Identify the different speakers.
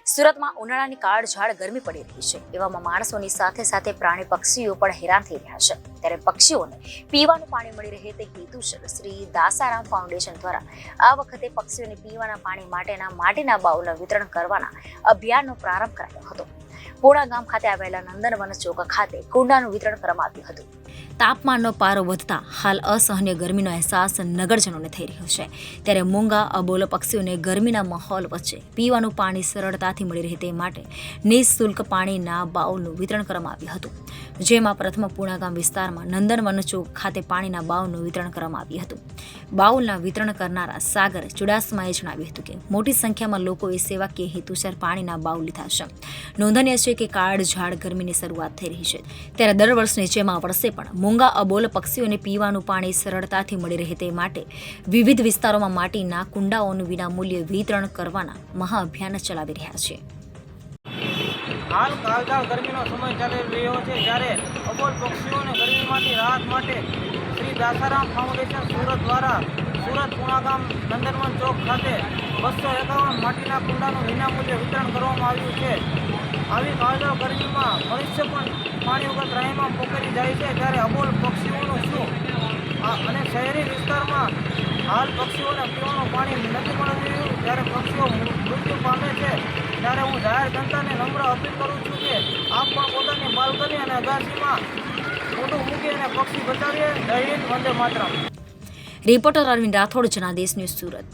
Speaker 1: સુરતમાં ઉનાળાની કાળઝાળ ગરમી પડી રહી છે। એવામાં માણસોની સાથે સાથે પ્રાણી પક્ષીઓ પણ હેરાન થઈ રહ્યા છે। ત્યારે પક્ષીઓને પીવાનું પાણી મળી રહે તે હેતુસર શ્રી દાસારામ ફાઉન્ડેશન દ્વારા આ વખતે પક્ષીઓને પીવાના પાણી માટેના માટીના બાઉલનું વિતરણ કરવાના અભિયાનનો પ્રારંભ કરાયો હતો। પૂણા ગામ ખાતે આવેલા નંદનવન ચોક ખાતે કુંડાનું વિતરણ કરવામાં આવ્યું હતું। તાપમાનનો પારો વધતા હાલ અસહનીય ગરમીનો અહેસાસ નગરજનોને થઈ રહ્યો છે। ત્યારે મૂંગા અબોલ પક્ષીઓને ગરમીના માહોલ વચ્ચે પીવાનું પાણી સરળતાથી મળી રહે તે માટે નિઃશુલ્ક પાણીના બાઉલનું વિતરણ કરવામાં આવ્યું હતું। જેમાં પ્રથમ પૂણા ગામ વિસ્તારમાં નંદનવન ચોક ખાતે પાણીના બાઉલનું વિતરણ કરવામાં આવ્યું હતું। બાઉલના વિતરણ કરનારા સાગર ચુડાસમાએ જણાવ્યું હતું કે મોટી સંખ્યામાં લોકોએ સેવાકીય હેતુસર પાણીના બાઉલ લીધા છે। નોંધનીય છે કે કાળઝાળ ગરમીની શરૂઆત થઈ રહી છે, ત્યારે દર વર્ષની જેમ આ વર્ષે પણ મૂંગા અબોલ પક્ષીઓને પીવાનું પાણી સરળતાથી મળી રહે તે માટે વિવિધ વિસ્તારોમાં માટીના કુંડાઓનું વિનામૂલ્યે વિતરણ કરવાના મહાઅભિયાન ચલાવી રહ્યા છે।
Speaker 2: હાલ કાળઝાળ ગરમીનો સમય ચાલી રહ્યો છે, જ્યારે અબોલ પક્ષીઓને ગરમીમાંથી રાહત માટે શ્રી દાસારામ ફાઉન્ડેશન સુરત દ્વારા સુરત પૂણા ગામ નંદનવન ચોક ખાતે 251 માટીના કુંડાનું વિનામૂલ્યે વિતરણ કરવામાં આવ્યું છે। આવી કાળઝાળ ગરમીમાં મનુષ્ય પણ પાણી વગર ત્રાહીમામ પોકારી જાય છે, ત્યારે અબોલ પક્ષીઓનું શું અને શહેરી વિસ્તારમાં હાલ પક્ષીઓને પીવાનું પાણી નથી મળી રહ્યું, જ્યારે પક્ષીઓ મૃત્યુ પામે છે, ત્યારે હું જાહેર જનતાને નમ્ર અપીલ કરું છું કે આપ પણ પોતાની બાલ્કની અને અગાસીમાં મોટું મૂકી અને પક્ષી બચાવીએ। જય હિન્દ, વંદે માતરમ।
Speaker 1: Reporter Arvind Rathod, Janadesh news, Surat.